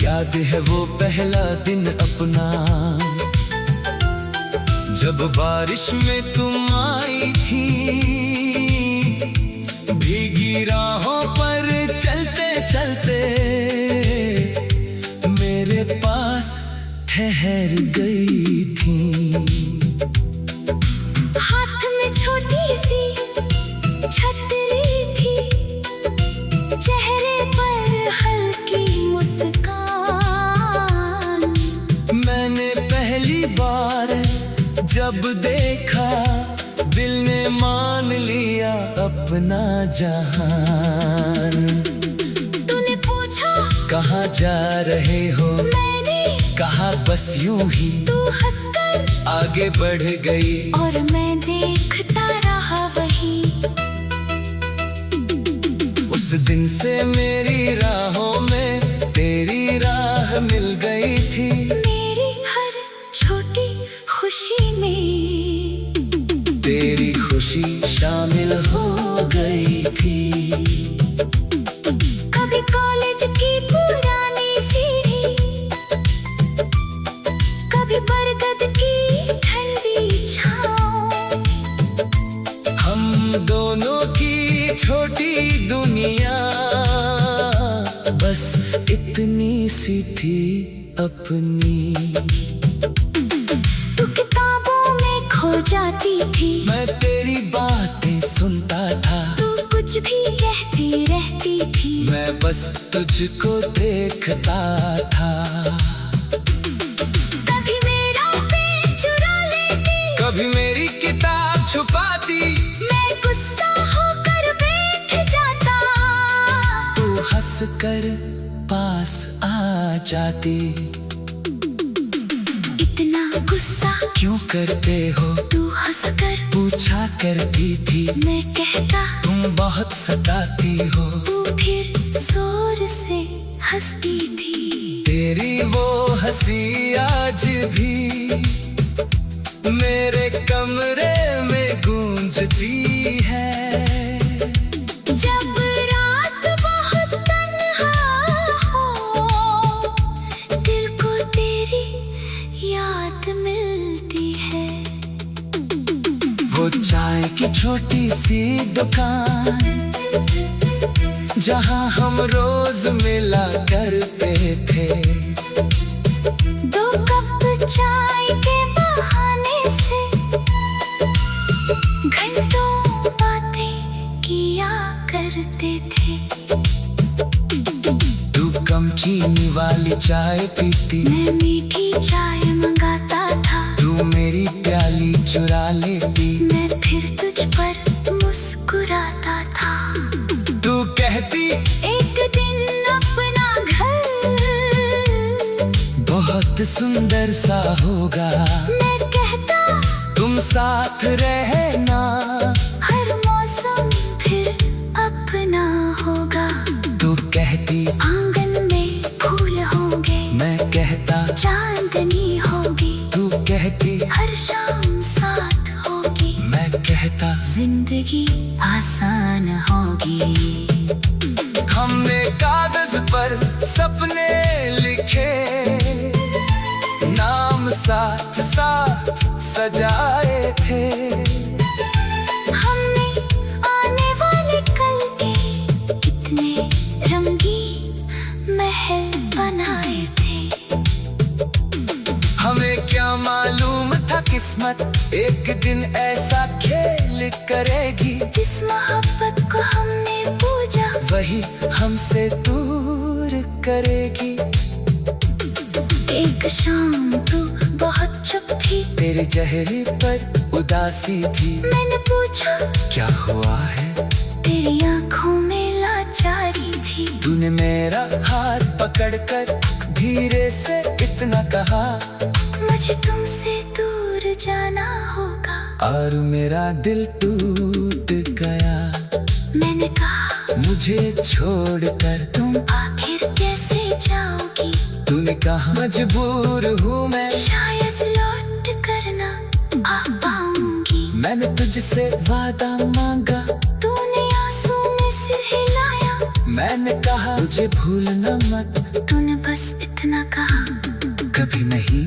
याद है वो पहला दिन अपना, जब बारिश में तुम आई थी, भीगी राहों पर चलते चलते मेरे पास ठहर गई थी। हाथ में छोटी सी छतरी थी, चेहरे पर हल्की मुस्कान। मैंने पहली बार जब देखा दिल ने मान लिया अपना जहान। तूने पूछा कहाँ जा रहे हो, मैंने कहा बस यूं ही। तू हंसकर आगे बढ़ गई और मैं देखता रहा वही। उस दिन से मेरी राहों में तेरी राह मिल गई थी। मेरी हर छोटी खुशी में तेरी खुशी शामिल हो गई थी। कभी कॉलेज की पुरानी सीढ़ी, कभी बरगद की ठंडी छाँव, हम दोनों की छोटी दुनिया बस इतनी सी थी अपनी। तू किताबों में खो जाती थी, मैं तेरी बातें सुनता था। तू कुछ भी कहती रहती थी, मैं बस तुझको देखता था। कभी मेरा पेन चुरा लेती, कभी मेरी किताब छुपाती, मैं गुस्सा होकर बैठ जाता। तू हंसकर पास आ जाती। इतना गुस्सा क्यों करते हो, तू हंसकर पूछा करती थी। मैं कहता तुम बहुत सताती हो, तू फिर जोर से हंसती थी। तेरी वो हंसी आज भी मेरे कमरे में गूंजती है। जब रात बहुत तन्हा हो, दिल को तेरी याद मिलती है। वो चाय की छोटी सी दुकान जहाँ हम रोज मिला करते थे, दो कप चाय के बहाने से घंटों बातें किया करते थे। तू कम चीनी वाली चाय पीती, मैं मीठी चाय मंगाता था। तू मेरी प्याली चुरा लेती, मैं फिर तुझ पर मुस्कुराता था। तू कहती एक दिन अपना घर बहुत सुंदर सा होगा, मैं कहता तुम साथ रहना, हर मौसम फिर अपना होगा। तू कहती आंगन में फूल होंगे, मैं कहता चांदनी होगी, तू कहती हर शाम साथ होगी। मैं कहता सपने लिखे, नाम साथ साथ सजाए थे। हमने आने वाले कल के कितने रंगीन महल बनाए थे। हमें क्या मालूम था किस्मत एक दिन ऐसा खेल करेगी। जिस मोहब्बत को हमने पूजा वही हमसे दूर करेगी। एक शाम तू बहुत चुप थी, तेरे चेहरे पर उदासी थी। मैंने पूछा क्या हुआ है, तेरी आंखों में लाचारी थी। तूने मेरा हाथ पकड़कर धीरे से इतना कहा, मुझे तुमसे दूर जाना होगा। और मेरा दिल टूट गया। मैंने कहा मुझे छोड़कर तुम आखिर कैसे जाओगी। तूने कहा मजबूर हूँ मैं, शायद लौट कर ना आ पाऊंगी। मैंने तुझसे वादा मांगा, तूने आंसू में सिर हिलाया। मैंने कहा मुझे भूलना मत, तूने बस इतना कहा कभी नहीं।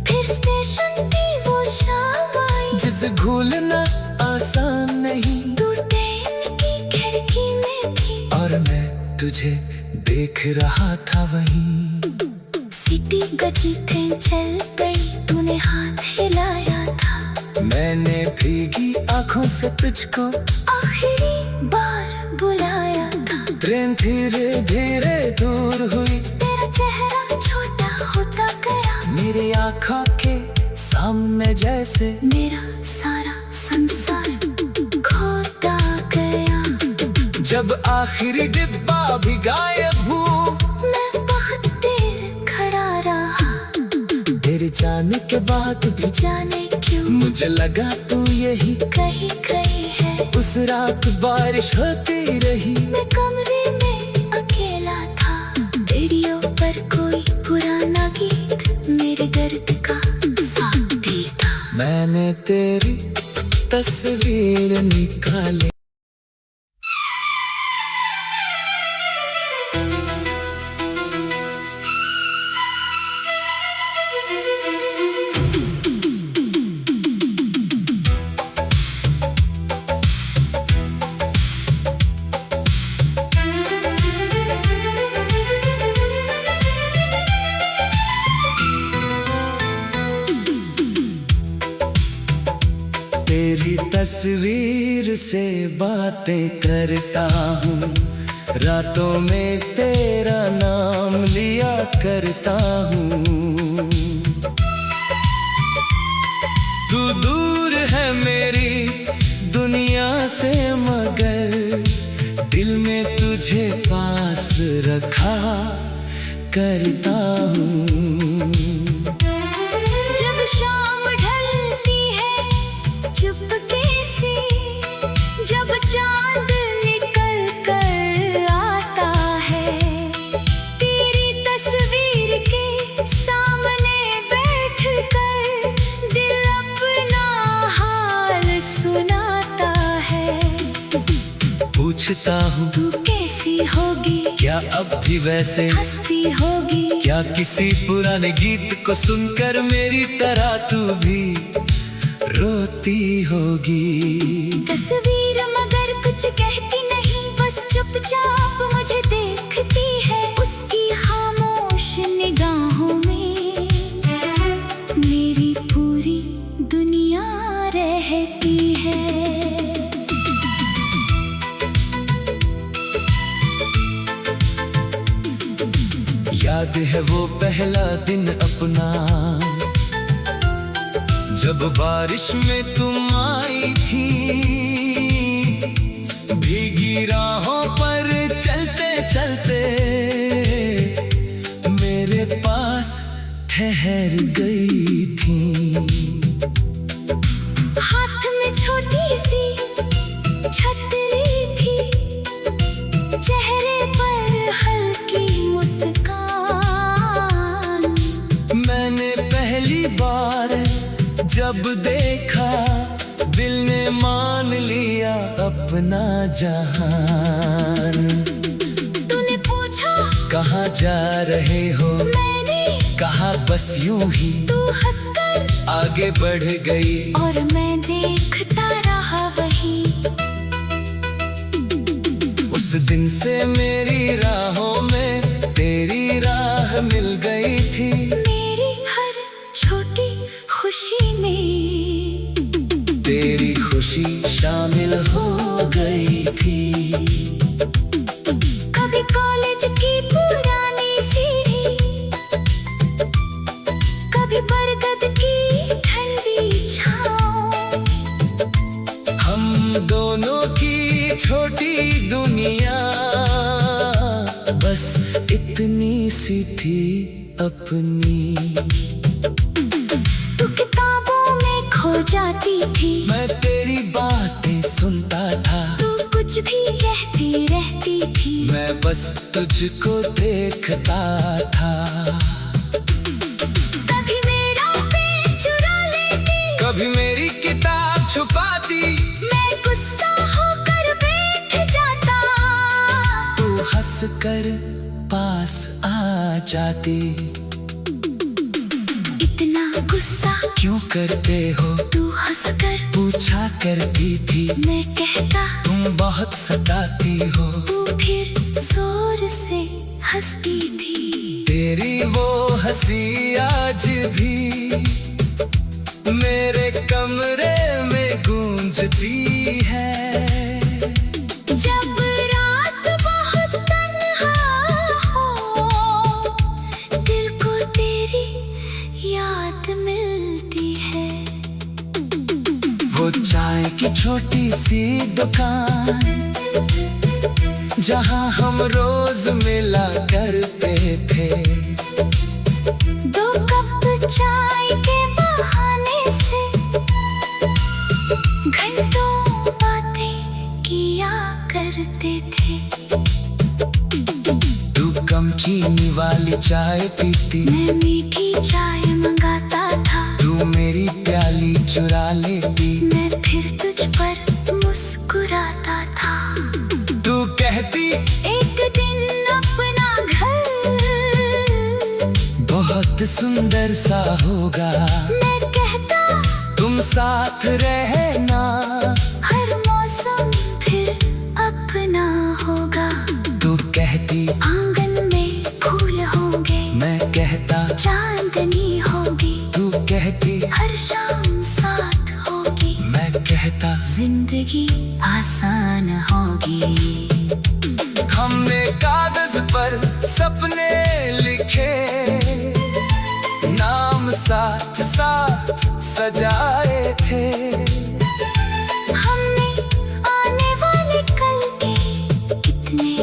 फिर स्टेशन की वो शाम आई, जिसे भूलना आसान नहीं। तू ट्रेन की खिड़की में थी और मैं तुझे देख रहा था वहीं। सीटी गजी ट्रेन चल गई, तूने हाथ हिलाया था। मैंने भीगी आंखों से तुझको आखिरी बार बुलाया था। ट्रेन धीरे धीरे दूर हुई, तेरा चेहरा छोटा होता गया। मेरी आंखों के सामने जैसे मेरा सारा संसार खोता गया। जब आखिरी डिब्बा भी गायब हुआ, मैं बहुत देर खड़ा रहा। तेरे जाने के बाद भी जाने क्यों मुझे लगा तू यही। कहीं कहीं है। उस रात बारिश होती रही, मैं कमरे में अकेला था। रेडियो पर कोई पुराना गीत मेरे दर्द का साथी था। मैंने तेरी तस्वीर निकाली। तेरी तस्वीर से बातें करता हूँ, रातों में तेरा नाम लिया करता हूँ। तू दूर है मेरी दुनिया से, मगर दिल में तुझे पास रखा करता हूँ। जब शाम ढलती है चुपके से, जब चांद निकल कर आता है, तेरी तस्वीर के सामने बैठ कर दिल अपना हाल सुनाता है। पूछता हूँ तू कैसी होगी, क्या अब भी वैसे हंसती होगी। क्या किसी पुराने गीत को सुनकर मेरी तरह तू भी रोती होगी। तस्वीर मगर कुछ कहती नहीं, बस चुपचाप मुझे देखती है। उसकी खामोश निगाहों में मेरी पूरी दुनिया रहती है। याद है वो पहला दिन अपना, जब बारिश में तुम आई थी। भीगी राहों पर चलते चलते मेरे पास ठहर गई थी। हाथ में छोटी सी छतरी थी, चेहरे पर हल्की मुस्कान। मैंने पहली बार जब देखा, दिल ने मान लिया अपना जहान। तूने पूछा कहाँ जा रहे हो? मैंने कहा बस यूं ही। तू हंसकर आगे बढ़ गई और मैं देखता रहा वही। उस दिन से मेरी राहों में तेरी राह मिल गई थी। मेरी हर छोटी खुशी में तेरी खुशी शामिल हो गई थी। कभी कॉलेज की पुरानी सीढ़ी, कभी बरगद की ठंडी छाँव। हम दोनों की छोटी दुनिया बस इतनी सी थी अपनी। तू किताबों में खो जाती थी, मैं तेरी बातें सुनता था। तू कुछ भी कहती रहती थी, मैं बस तुझको देखता था। कभी मेरा पेन चुरा लेती, कभी मेरी किताब छुपाती। मैं गुस्सा होकर बैठ जाता, तू हंसकर पास आ जाती। इतना गुस्सा क्यों करते हो? तू हंसकर पूछा करती थी। मैं कहता तुम बहुत सताती हो। तू फिर जोर से हंसती थी। तेरी वो हंसी आज भी मेरे कमरे में गूंजती है। जब रात बहुत तन्हा हो, दिल को तेरी याद मिलती है। वो चाय की छोटी सी दुकान जहाँ हम रोज मिला करते थे। 2 कप चाय के बहाने से घंटों बातें किया करते थे। तू कम चीनी वाली चाय पीती, मैं मीठी चाय मंगाता था। तू मेरी प्याली चुरा लेती। मैं फिर तुझ पर मुस्कुराता था। तू कहती एक दिन अपना घर बहुत सुंदर सा होगा। मैं कहता तुम साथ रहना। हर मौसम फिर अपना होगा। तू कहती आंगन में फूल होंगे, मैं कहता चांदनी होगी। तू कहती हर शाम साथ होगी, मैं कहता जिंदगी आसान होगी। हमने कागज पर सपने लिखे, नाम साथ साथ सजाए थे। हमने आने वाले कल के कितने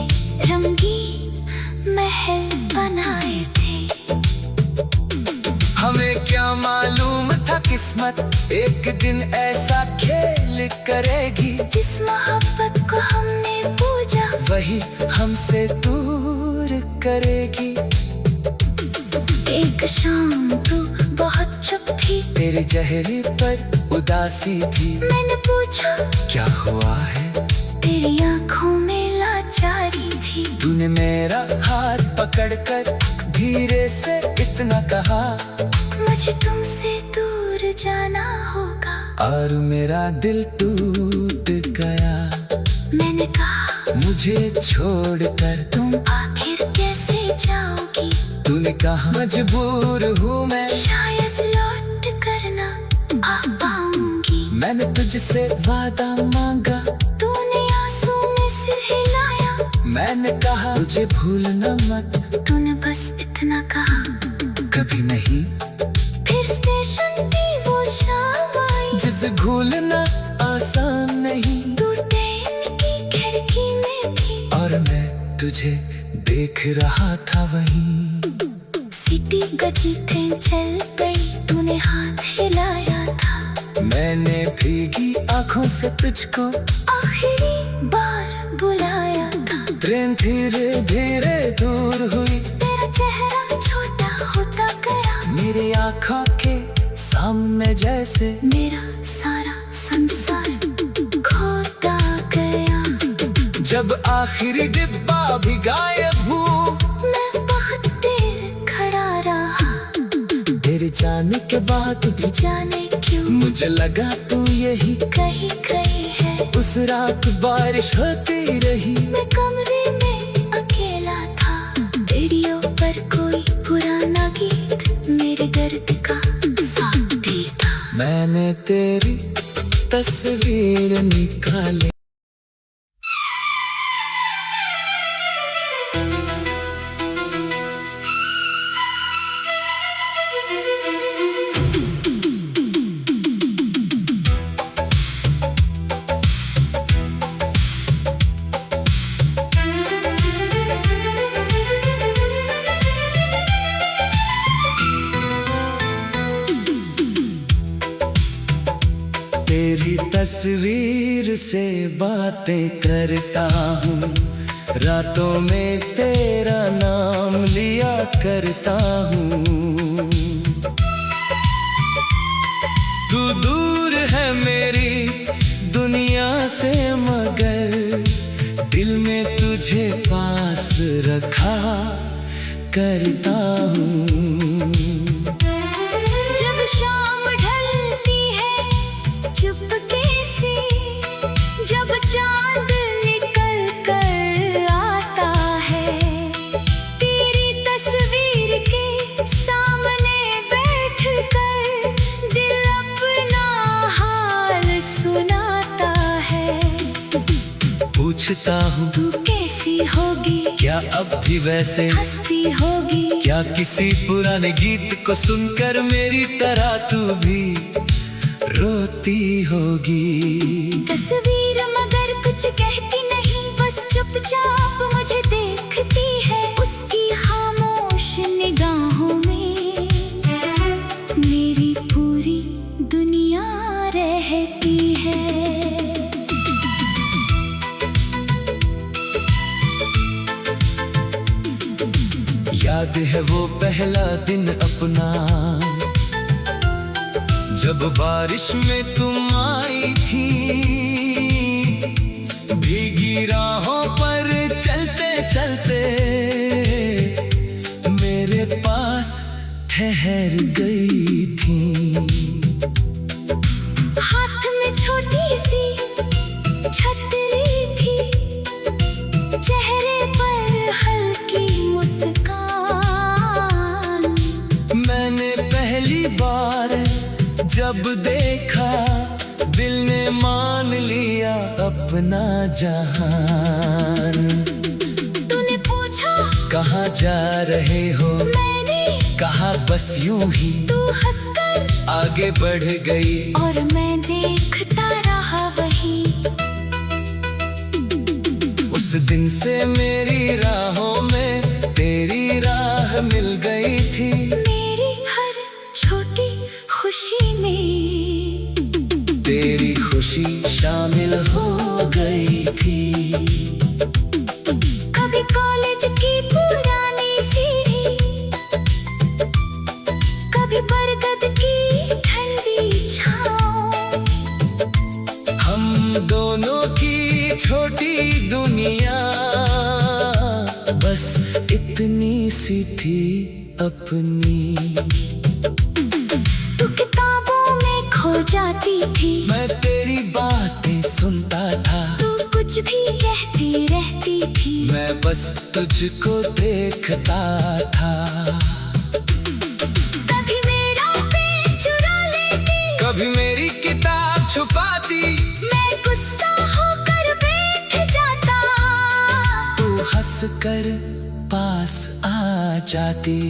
रंगीन महल बनाए थे। हमें क्या मालूम था किस्मत एक दिन ऐसा खेल करेगी। जिस मोहब्बत को हमने पूजा, वही हमसे दूर करेगी। एक शाम तू बहुत चुप थी, तेरे चेहरे पर उदासी थी। मैंने पूछा क्या हुआ है? तेरी आंखों में लाचारी थी। तूने मेरा हाथ पकड़कर धीरे से इतना कहा, मुझे तुमसे दूर जाना होगा। और मेरा दिल टूट गया। मैंने कहा मुझे छोड़कर तुम आखिर कैसे जाओगी। तूने कहा मजबूर हूँ मैं, शायद लौट कर ना आ पाऊंगी। मैंने तुझसे वादा मांगा। तूने आंसू में सिर हिलाया। मैंने कहा मुझे भूलना मत। तूने बस इतना कहा, कभी नहीं। फिर स्टेशन की वो शाम आई, जिसे भूलना आसान नहीं। तू ट्रेन की खिड़की में थी और मैं तुझे देख रहा था वहीं। सीटी गजी ट्रेन चल गई, तूने हाथ हिलाया था। मैंने भीगी आंखों से तुझको आखिरी बार बुलाया था। ट्रेन धीरे धीरे दूर हुई, तेरा चेहरा छोटा होता गया। मेरी आंखों के सामने जैसे मेरा सारा संसार खोता गया। जब आखिरी डिब्बा भी गायब हुआ, मैं जाने के बाद भी जाने क्यों मुझे लगा तू यही कहीं कहीं है। उस रात बारिश होती रही, मैं कमरे में अकेला था, रेडियो पर कोई पुराना गीत मेरे दर्द का साथी था। मैंने तेरी तस्वीर निकाली। तेरी तस्वीर से बातें करता हूँ, रातों में तेरा नाम लिया करता हूँ। तू दूर है मेरी दुनिया से मगर दिल में तुझे पास रखा करता हूँ। जब शाम ढलती है चुपके से, जब चांद निकल कर आता है, तेरी तस्वीर के सामने बैठ कर दिल अपना हाल सुनाता है। पूछता हूँ तू कैसी होगी, क्या अब भी वैसे हंसती होगी, क्या किसी पुराने गीत को सुनकर मेरी तरह तू भी रोती होगी। तस्वीर मगर कुछ कहती नहीं, बस चुपचाप मुझे देखती है। उसकी खामोश निगाहों में मेरी पूरी दुनिया रहती है। याद है वो पहला दिन अपना, जब बारिश में तुम आई थी, भीगी राहों पर चलते चलते मेरे पास ठहर गई थी। हाथ में छोटी सी छतरी थी, चेहरे पर हल्की मुस्कान। मैंने पहली बार जब देखा दिल ने मान लिया अपना जहान। तूने पूछा कहाँ जा रहे हो, मैंने कहा बस यूं ही। तू हंसकर आगे बढ़ गई और मैं देखता रहा वही। उस दिन से मेरी राहों में तेरी राह मिल गई थी। मेरी हर छोटी खुशी में तेरी खुशी शामिल हो गई थी। कभी कॉलेज की पुरानी सीढ़ी, कभी बरगद की ठंडी छाँव, हम दोनों की छोटी दुनिया बस इतनी सी थी अपनी। तू किताबों में खो जाती थी, मैं तेरी बातें सुनता था, तू कुछ भी कहती रहती थी। मैं बस तुझको देखता था। कभी मेरा पेन चुरा लेती, कभी मेरी किताब छुपाती, मैं गुस्सा होकर बैठ जाता। तू हंसकर पास आ जाती।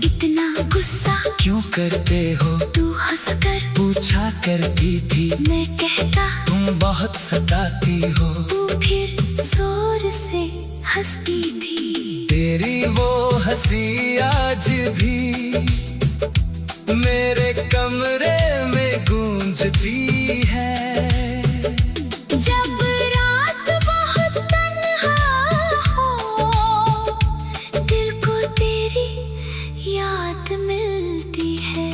इतना गुस्सा क्यों करते हो, तू हंसकर पूछा करती थी। मैं कहता तुम बहुत सताती हो, तू फिर जोर से हंसती थी। तेरी वो हंसी आज भी मेरे कमरे में गूंजती है। जब रात बहुत तन्हा हो, दिल को तेरी याद मिलती है।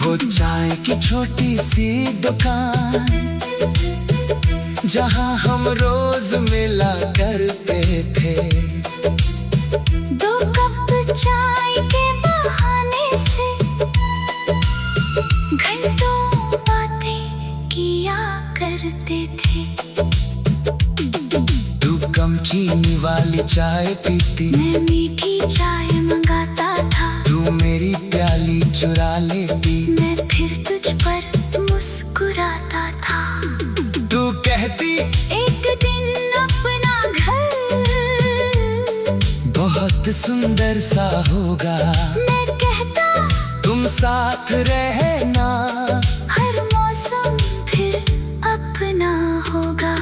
वो चाय की छोटी सी दुकान जहाँ हम रोज मिला करते थे। 2 कप चाय के वाली चाय पीती, मैं मीठी चाय मंगाता था। तू मेरी प्याली चुरा लेती, मैं फिर तुझ पर मुस्कुराता था। तू कहती एक दिन अपना घर बहुत सुंदर सा होगा, मैं कहता तुम साथ रहना, हर मौसम फिर अपना होगा।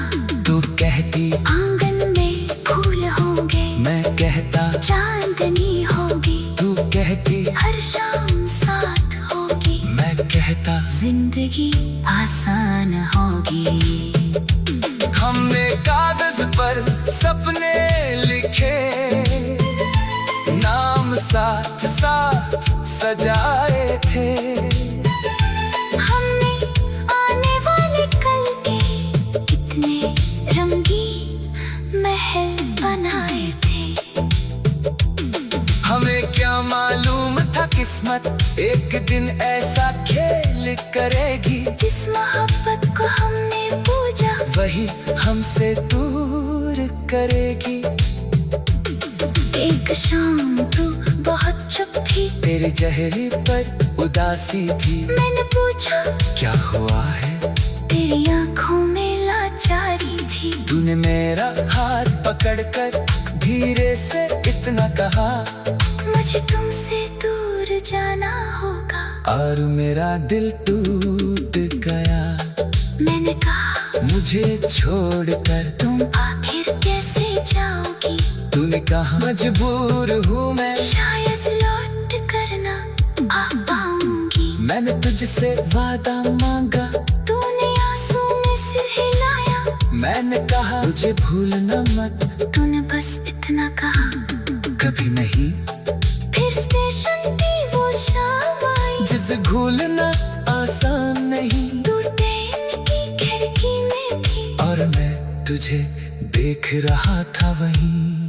तू कहती आंगन में फूल होंगे, मैं कहता चांदनी होगी, तू कहती हर शाम साथ होगी, मैं कहता जिंदगी आसान होगी। हमने कागज पर सपने लिखे, नाम साथ साथ सजाए थे, हमने आने वाले कल के कितने रंगीन महल बनाए थे। हमें क्या मालूम था किस्मत एक दिन ऐसा खेल करेगी, जिस मोहब्बत को हमने पूजा वही हमसे दूर करेगी। एक शाम तू बहुत चुप थी, तेरे चेहरे पर उदासी थी, मैंने पूछा क्या हुआ है, तेरी आंखों में लाचारी थी। तूने मेरा हाथ पकड़कर धीरे से इतना कहा, मुझे तुमसे दूर जाना होगा। और मेरा दिल टूट गया। मैंने कहा मुझे छोड़कर तुम आखिर कैसे जाओगी, तूने कहा मजबूर हूँ मैं, शायद लौट कर ना आ पाऊंगी। मैंने तुझसे वादा मांगा, तूने आंसू में सिर हिलाया, मैंने कहा मुझे भूलना मत, तूने बस इतना कहा कभी नहीं। फिर स्टेशन की वो शाम आई, जिसे भूलना आसान नहीं, तू ट्रेन की खिड़की में थी, और मैं तुझे देख रहा था वहीं।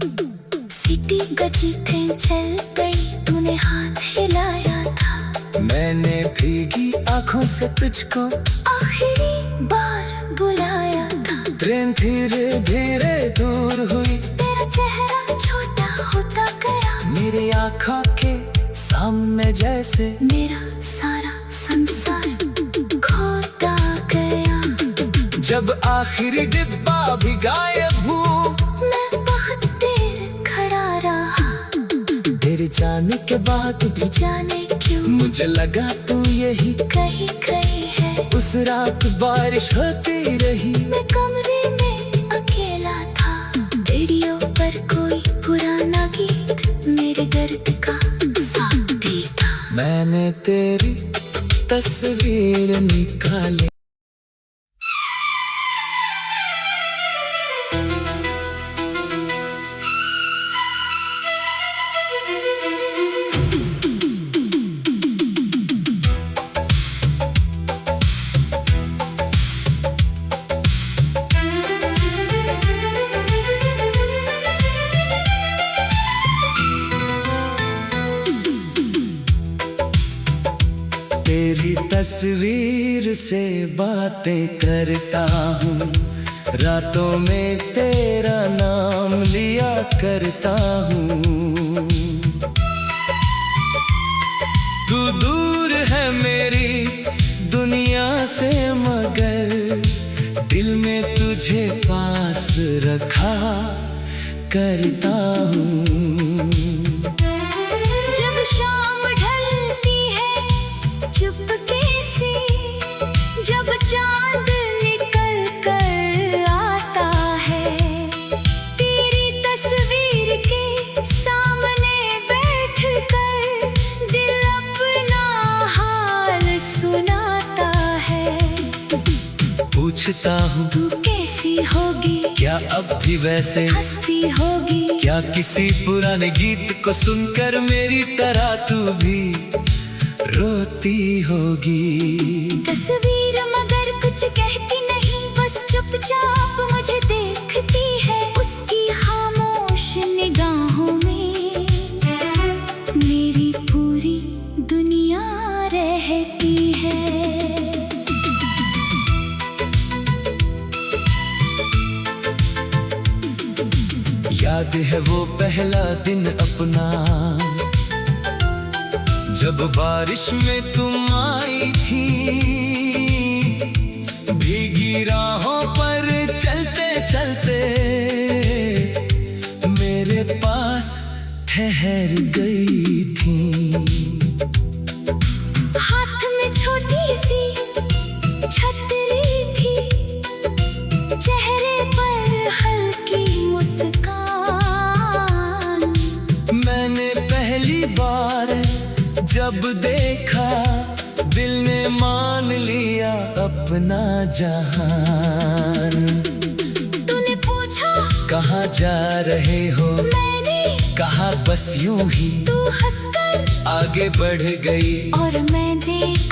सीटी गजी ट्रेन चल गई, तूने हाथ हिलाया था, मैंने भीगी आंखों से तुझको आखिरी बार बुलाया था। ट्रेन धीरे धीरे दूर हुई, तेरा चेहरा छोटा होता गया, मेरी आंखों के सामने जैसे मेरा सारा संसार खोता गया। जब आखिरी डिब्बा भी गायब हुआ, मैं बहुत देर खड़ा रहा, तेरे जाने के बाद भी जाने क्यों मुझे लगा तू यही। कहीं गई है। उस रात बारिश होती रही, मैं कमरे में अकेला था, रेडियो पर कोई पुराना गीत मेरे दर्द का साथी था। मैंने तेरी तस्वीर निकाली। तेरी तस्वीर से बातें करता हूँ, रातों में तेरा नाम लिया करता हूँ। तू दूर है मेरी दुनिया से, मगर दिल में तुझे पास रखा करता हूँ। जब शाम ढलती है चुपके से, जब चांद निकल कर आता है, तेरी तस्वीर के सामने बैठ कर दिल अपना हाल सुनाता है। पूछता हूँ तू कैसी होगी, क्या अब भी वैसे हंसती होगी, क्या किसी पुराने गीत को सुनकर मेरी तरह तू भी रोती होगी। तस्वीर मगर कुछ कहती नहीं, बस चुपचाप मुझे देखती है। उसकी खामोश निगाहों में मेरी पूरी दुनिया रहती है। याद है वो पहला दिन अपना, जब बारिश में तुम आई थी। भीगी राहों पर चलते चलते मेरे पास ठहर गई थी। हाथ में छोटी सी छतरी थी, चेहरे पर हल्की मुस्कान। मैंने पहली बार जब देखा, दिल ने मान लिया अपना जहान। तूने पूछा कहाँ जा रहे हो, मैंने कहा बस यूं ही। तू हंसकर आगे बढ़ गई और मैं देख